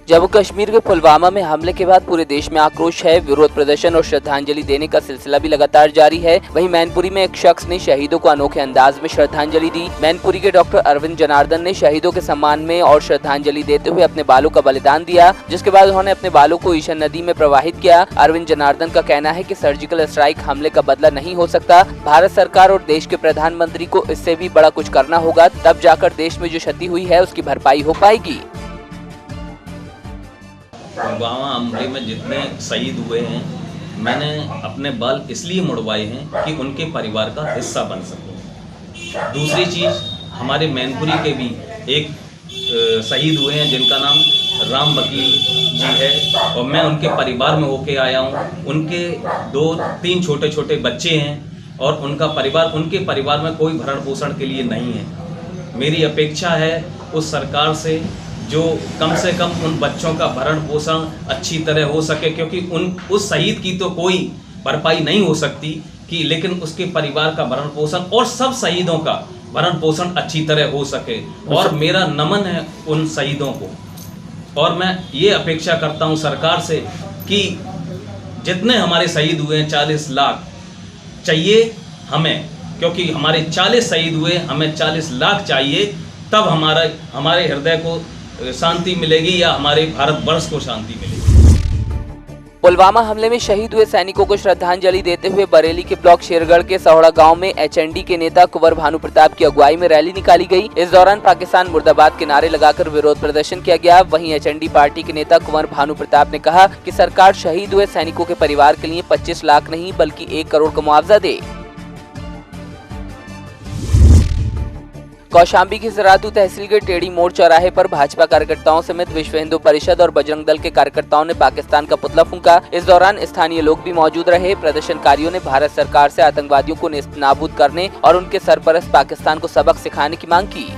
जम्मू कश्मीर के पुलवामा में हमले के बाद पूरे देश में आक्रोश है। विरोध प्रदर्शन और श्रद्धांजलि देने का सिलसिला भी लगातार जारी है। वहीं मैनपुरी में एक शख्स ने शहीदों को अनोखे अंदाज में श्रद्धांजलि दी। मैनपुरी के डॉक्टर अरविंद जनार्दन ने शहीदों के सम्मान में और श्रद्धांजलि देते हुए अपने बालों का बलिदान दिया, जिसके बाद उन्होंने अपने बालों को ईशन नदी में प्रवाहित किया। अरविंद जनार्दन का कहना है कि सर्जिकल स्ट्राइक हमले का बदला नहीं हो सकता। भारत सरकार और देश के प्रधानमंत्री को इससे भी बड़ा कुछ करना होगा, तब जाकर देश में जो क्षति हुई है उसकी भरपाई हो पाएगी। पुलवामा हमले में जितने शहीद हुए हैं, मैंने अपने बाल इसलिए मुड़वाए हैं कि उनके परिवार का हिस्सा बन सकूं। दूसरी चीज़, हमारे मैनपुरी के भी एक शहीद हुए हैं जिनका नाम राम वकील जी है, और मैं उनके परिवार में होके आया हूं। उनके 2-3 छोटे छोटे बच्चे हैं और उनके परिवार में कोई भरण पोषण के लिए नहीं है। मेरी अपेक्षा है उस सरकार से जो कम से कम उन बच्चों का भरण पोषण अच्छी तरह हो सके, क्योंकि उस शहीद की तो कोई भरपाई नहीं हो सकती कि, लेकिन उसके परिवार का भरण पोषण और सब शहीदों का भरण पोषण अच्छी तरह हो सके। और मेरा नमन है उन शहीदों को, और मैं ये अपेक्षा करता हूँ सरकार से कि जितने हमारे शहीद हुए हैं 40 लाख चाहिए हमें, क्योंकि हमारे 40 शहीद हुए, हमें 40 लाख चाहिए, तब हमारे हृदय को शांति मिलेगी या हमारे भारतवर्ष को शांति मिलेगी। पुलवामा हमले में शहीद हुए सैनिकों को श्रद्धांजलि देते हुए बरेली के ब्लॉक शेरगढ़ के सौड़ा गांव में एचएनडी के नेता कुंवर भानु प्रताप की अगुवाई में रैली निकाली गई। इस दौरान पाकिस्तान मुर्दाबाद के नारे लगाकर विरोध प्रदर्शन किया गया। वहीं एचएनडी पार्टी के नेता कुंवर भानु प्रताप ने कहा कि सरकार शहीद हुए सैनिकों के परिवार के लिए 25 लाख नहीं बल्कि 1 करोड़ का मुआवजा दे। कौशाम्बी की सरातू तहसील के टेढ़ी मोड़ चौराहे पर भाजपा कार्यकर्ताओं समेत विश्व हिंदू परिषद और बजरंग दल के कार्यकर्ताओं ने पाकिस्तान का पुतला फूंका। इस दौरान स्थानीय लोग भी मौजूद रहे। प्रदर्शनकारियों ने भारत सरकार से आतंकवादियों को नेस्तनाबूद करने और उनके सरपरस्त पाकिस्तान को सबक सिखाने की मांग की।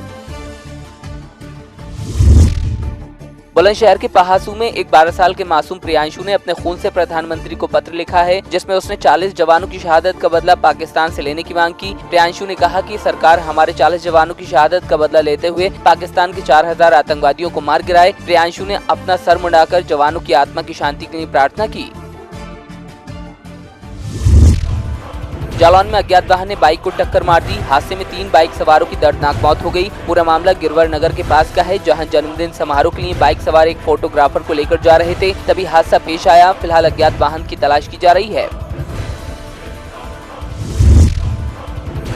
बुलंदशहर के पहासू में एक 12 साल के मासूम प्रियांशु ने अपने खून से प्रधानमंत्री को पत्र लिखा है, जिसमें उसने 40 जवानों की शहादत का बदला पाकिस्तान से लेने की मांग की। प्रियांशु ने कहा कि सरकार हमारे 40 जवानों की शहादत का बदला लेते हुए पाकिस्तान के 4000 आतंकवादियों को मार गिराए। प्रियांशु ने अपना सर मुंडाकर जवानों की आत्मा की शांति के लिए प्रार्थना की। जालौन में अज्ञात वाहन ने बाइक को टक्कर मार दी। हादसे में 3 बाइक सवारों की दर्दनाक मौत हो गई। पूरा मामला गिरवर नगर के पास का है, जहां जन्मदिन समारोह के लिए बाइक सवार एक फोटोग्राफर को लेकर जा रहे थे, तभी हादसा पेश आया। फिलहाल अज्ञात वाहन की तलाश की जा रही है।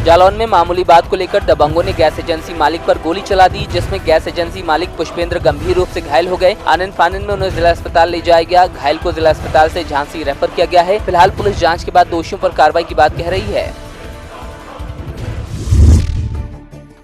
जालौन में मामूली बात को लेकर दबंगों ने गैस एजेंसी मालिक पर गोली चला दी, जिसमें गैस एजेंसी मालिक पुष्पेंद्र गंभीर रूप से घायल हो गए। आनन फानन में उन्हें जिला अस्पताल ले जाया गया। घायल को जिला अस्पताल से झांसी रेफर किया गया है। फिलहाल पुलिस जांच के बाद दोषियों पर कार्रवाई की बात कह रही है।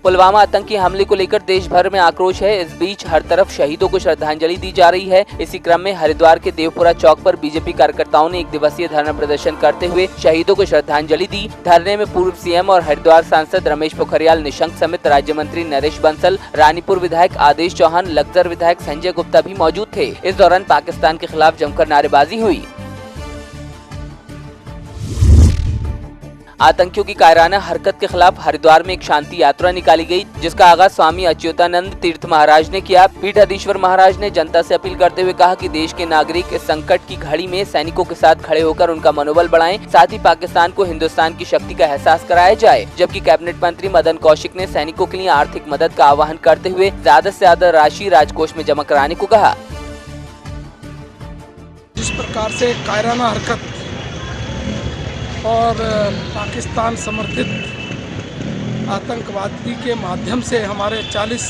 पुलवामा आतंकी हमले को लेकर देश भर में आक्रोश है। इस बीच हर तरफ शहीदों को श्रद्धांजलि दी जा रही है। इसी क्रम में हरिद्वार के देवपुरा चौक पर बीजेपी कार्यकर्ताओं ने 1 दिवसीय धरना प्रदर्शन करते हुए शहीदों को श्रद्धांजलि दी। धरने में पूर्व सीएम और हरिद्वार सांसद रमेश पोखरियाल निशंक समेत राज्य मंत्री नरेश बंसल, रानीपुर विधायक आदेश चौहान, लखजर विधायक संजय गुप्ता भी मौजूद थे। इस दौरान पाकिस्तान के खिलाफ जमकर नारेबाजी हुई। आतंकियों की कायराना हरकत के खिलाफ हरिद्वार में एक शांति यात्रा निकाली गई, जिसका आगाज स्वामी अच्युतानंद तीर्थ महाराज ने किया। पीठाधीश्वर महाराज ने जनता से अपील करते हुए कहा कि देश के नागरिक इस संकट की घड़ी में सैनिकों के साथ खड़े होकर उनका मनोबल बढ़ाएं, साथ ही पाकिस्तान को हिंदुस्तान की शक्ति का एहसास कराया जाए। जबकि कैबिनेट मंत्री मदन कौशिक ने सैनिकों के लिए आर्थिक मदद का आह्वान करते हुए ज्यादा से ज्यादा राशि राजकोष में जमा कराने को कहा। जिस प्रकार से कायराना हरकत और पाकिस्तान समर्थित आतंकवादी के माध्यम से हमारे 40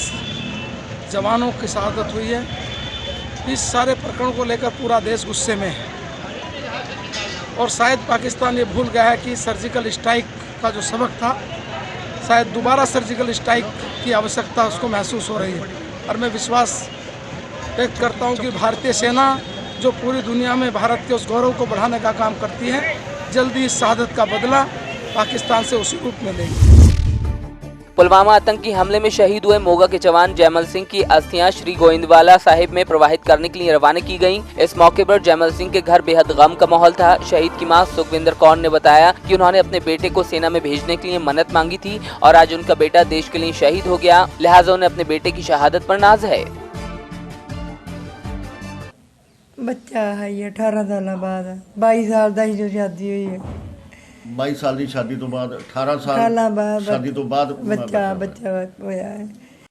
जवानों की शहादत हुई है, इस सारे प्रकरण को लेकर पूरा देश गुस्से में है। और शायद पाकिस्तान ये भूल गया है कि सर्जिकल स्ट्राइक का जो सबक था, शायद दोबारा सर्जिकल स्ट्राइक की आवश्यकता उसको महसूस हो रही है। और मैं विश्वास व्यक्त करता हूँ कि भारतीय सेना जो पूरी दुनिया में भारत के उस गौरव को बढ़ाने का काम करती है, जल्दी इस शहादत का बदला पाकिस्तान से उसी रूप में लेगी। पुलवामा आतंकी हमले में शहीद हुए मोगा के जवान जयमल सिंह की अस्थियां श्री गोविंदवाला साहिब में प्रवाहित करने के लिए रवाना की गयी। इस मौके पर जयमल सिंह के घर बेहद गम का माहौल था। शहीद की मां सुखविंदर कौर ने बताया कि उन्होंने अपने बेटे को सेना में भेजने के लिए मन्नत मांगी थी और आज उनका बेटा देश के लिए शहीद हो गया, लिहाजा उन्हें अपने बेटे की शहादत पर नाज है। ਬੱਚਾ ਹੈ 18 ਸਾਲਾਂ ਬਾਅਦ 22 ਸਾਲ ਦਾ ਹੀ ਜੋ ਸ਼ਾਦੀ ਹੋਈ ਹੈ 22 ਸਾਲ ਦੀ ਸ਼ਾਦੀ ਤੋਂ ਬਾਅਦ 18 ਸਾਲਾਂ ਸਾਲ ਬਾਅਦ ਸ਼ਾਦੀ ਤੋਂ ਬਾਅਦ ਬੱਚਾ ਹੋਇਆ ਹੈ।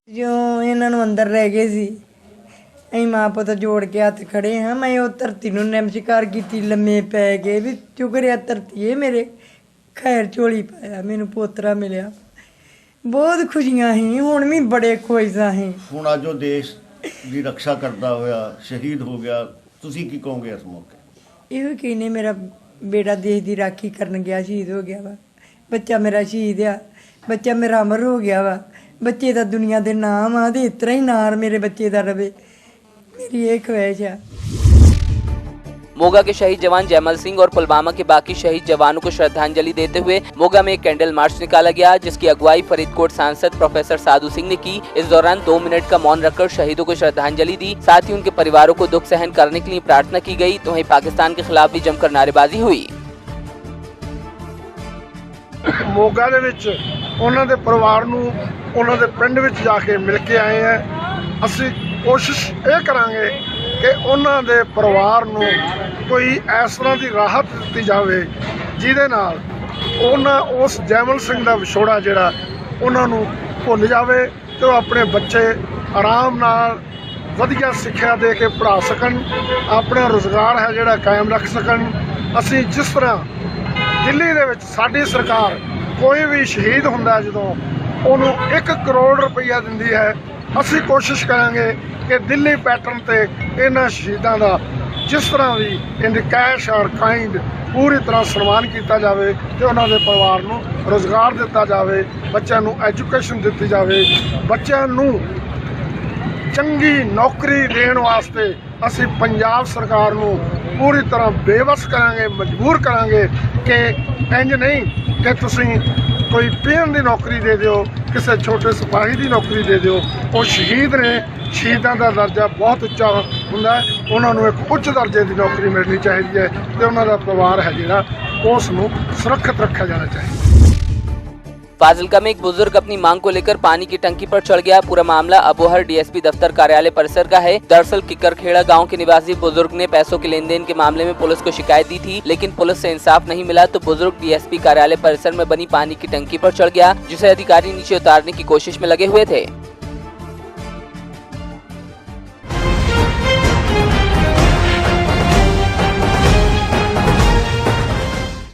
ਜੋ ਇਹਨਾਂ ਨੂੰ ਅੰਦਰ ਲੈ ਗਏ ਸੀ ਅਸੀਂ ਮਾਂ ਪੁੱਤ ਜੋੜ ਕੇ ਹੱਥ ਖੜੇ ਹਾਂ। ਮੈਂ ਉਹ ਧਰਤੀ ਨੂੰ ਨਮਸਕਾਰ ਕੀਤੀ, ਲੰਮੇ ਪੈ ਗਏ ਵੀ ਚੁਕਰਿਆ ਧਰਤੀਏ ਮੇਰੇ ਖੈਰ ਝੋਲੀ ਪਾਇਆ, ਮੈਨੂੰ ਪੋਤਰਾ ਮਿਲਿਆ। ਬਹੁਤ ਖੁਸ਼ੀਆਂ ਸੀ, ਹੁਣ ਵੀ ਬੜੇ ਖੁਸ਼ ਸੀ। ਹੁਣ ਅੱਜ ਉਹ ਦੇਸ਼ ਦੀ ਰੱਖਿਆ ਕਰਦਾ ਹੋਇਆ ਸ਼ਹੀਦ ਹੋ ਗਿਆ, ਤੁਸੀਂ ਕੀ ਕਹੋਗੇ ਇਸ ਮੌਕੇ? ਇਹੋ ਕਹਿੰਦੇ ਮੇਰਾ ਬੇਟਾ ਦੇਸ਼ ਦੀ ਰਾਖੀ ਕਰਨ ਗਿਆ, ਸ਼ਹੀਦ ਹੋ ਗਿਆ ਵਾ। ਬੱਚਾ ਮੇਰਾ ਸ਼ਹੀਦ ਆ, ਬੱਚਾ ਮੇਰਾ ਅਮਰ ਹੋ ਗਿਆ ਵਾ। ਬੱਚੇ ਦਾ ਦੁਨੀਆ ਦੇ ਨਾਮ ਆ ਤੇ ਇਸ ਤਰ੍ਹਾਂ ਹੀ ਨਾਂ ਮੇਰੇ ਬੱਚੇ ਦਾ ਰਵੇ, मेरी एक ख्वाहिश है। मोगा के शहीद जवान जयमल सिंह और पुलवामा के बाकी शहीद जवानों को श्रद्धांजलि देते हुए मोगा में एक कैंडल मार्च निकाला गया, जिसकी अगुवाई फरीदकोट सांसद प्रोफेसर साधु सिंह ने की। इस दौरान 2 मिनट का मौन रखकर शहीदों को श्रद्धांजलि दी, साथ ही उनके परिवारों को दुख सहन करने के लिए प्रार्थना की गई। तो वहीं पाकिस्तान के खिलाफ भी जमकर नारेबाजी हुई। ਮੋਗਾ ਦੇ ਵਿੱਚ ਉਹਨਾਂ ਦੇ ਪਰਿਵਾਰ ਨੂੰ ਉਹਨਾਂ ਦੇ ਪਿੰਡ ਵਿੱਚ ਜਾ ਕੇ ਮਿਲ ਕੇ ਆਏ ਆ। ਅਸੀਂ ਕੋਸ਼ਿਸ਼ ਇਹ ਕਰਾਂਗੇ ਕਿ ਉਹਨਾਂ ਦੇ ਪਰਿਵਾਰ ਨੂੰ ਕੋਈ ਇਸ ਤਰ੍ਹਾਂ ਦੀ ਰਾਹਤ ਦਿੱਤੀ ਜਾਵੇ ਜਿਹਦੇ ਨਾਲ ਉਹਨਾਂ ਉਸ ਜੈਮਲ ਸਿੰਘ ਦਾ ਵਿਛੋੜਾ ਜਿਹੜਾ ਉਹਨਾਂ ਨੂੰ ਭੁੱਲ ਜਾਵੇ ਤੇ ਉਹ ਆਪਣੇ ਬੱਚੇ ਆਰਾਮ ਨਾਲ ਵਧੀਆ ਸਿੱਖਿਆ ਦੇ ਕੇ ਪੜ੍ਹਾ ਸਕਣ, ਆਪਣਾ ਰੁਜ਼ਗਾਰ ਹੈ ਜਿਹੜਾ ਕਾਇਮ ਰੱਖ ਸਕਣ। ਅਸੀਂ ਜਿਸ ਤਰ੍ਹਾਂ ਦਿੱਲੀ ਦੇ ਵਿੱਚ ਸਾਡੀ ਸਰਕਾਰ ਕੋਈ ਵੀ ਸ਼ਹੀਦ ਹੁੰਦਾ ਜਦੋਂ ਉਹਨੂੰ 1 ਕਰੋੜ ਰੁਪਈਆ ਦਿੰਦੀ ਹੈ, ਅਸੀਂ ਕੋਸ਼ਿਸ਼ ਕਰਾਂਗੇ ਕਿ ਦਿੱਲੀ ਪੈਟਰਨ ਤੇ ਇਹਨਾਂ ਸ਼ਹੀਦਾਂ ਦਾ ਜਿਸ ਤਰ੍ਹਾਂ ਵੀ ਇਨ ਕੈਸ਼ ਔਰ ਕਾਇੰਡ ਪੂਰੀ ਤਰ੍ਹਾਂ ਸਨਮਾਨ ਕੀਤਾ ਜਾਵੇ ਤੇ ਉਹਨਾਂ ਦੇ ਪਰਿਵਾਰ ਨੂੰ ਰੁਜ਼ਗਾਰ ਦਿੱਤਾ ਜਾਵੇ, ਬੱਚਿਆਂ ਨੂੰ ਐਜੂਕੇਸ਼ਨ ਦਿੱਤੀ ਜਾਵੇ। ਬੱਚਿਆਂ ਨੂੰ ਚੰਗੀ ਨੌਕਰੀ ਦੇਣ ਵਾਸਤੇ ਅਸੀਂ ਪੰਜਾਬ ਸਰਕਾਰ ਨੂੰ ਪੂਰੀ ਤਰ੍ਹਾਂ ਬੇਵਸ ਕਰਾਂਗੇ, ਮਜਬੂਰ ਕਰਾਂਗੇ ਕਿ ਇੰਜ ਨਹੀਂ ਕਿ ਤੁਸੀਂ ਕੋਈ ਪੀਐਨ ਦੀ ਨੌਕਰੀ ਦੇ ਦਿਓ, ਕਿਸੇ ਛੋਟੇ ਸਿਪਾਹੀ ਦੀ ਨੌਕਰੀ ਦੇ ਦਿਓ। ਉਹ ਸ਼ਹੀਦ ਨੇ, ਸ਼ਹੀਦਾਂ ਦਾ ਦਰਜਾ ਬਹੁਤ ਉੱਚਾ ਹੁੰਦਾ ਹੈ, ਉਹਨਾਂ ਨੂੰ ਇੱਕ ਉੱਚ ਦਰਜੇ ਦੀ ਨੌਕਰੀ ਮਿਲਣੀ ਚਾਹੀਦੀ ਹੈ ਤੇ ਉਹਨਾਂ ਦਾ ਪਰਿਵਾਰ ਹੈ ਜਿਹੜਾ ਉਸ ਨੂੰ ਸੁਰੱਖਿਅਤ ਰੱਖਿਆ ਜਾਣਾ ਚਾਹੀਦਾ। फाजिल्का में एक बुजुर्ग अपनी मांग को लेकर पानी की टंकी पर चढ़ गया। पूरा मामला अबोहर डीएसपी दफ्तर कार्यालय परिसर का है। दरअसल किकरखेड़ा गांव के निवासी बुजुर्ग ने पैसों के लेन देन के मामले में पुलिस को शिकायत दी थी, लेकिन पुलिस से इंसाफ नहीं मिला तो बुजुर्ग डीएसपी कार्यालय परिसर में बनी पानी की टंकी पर चढ़ गया, जिसे अधिकारी नीचे उतारने की कोशिश में लगे हुए थे।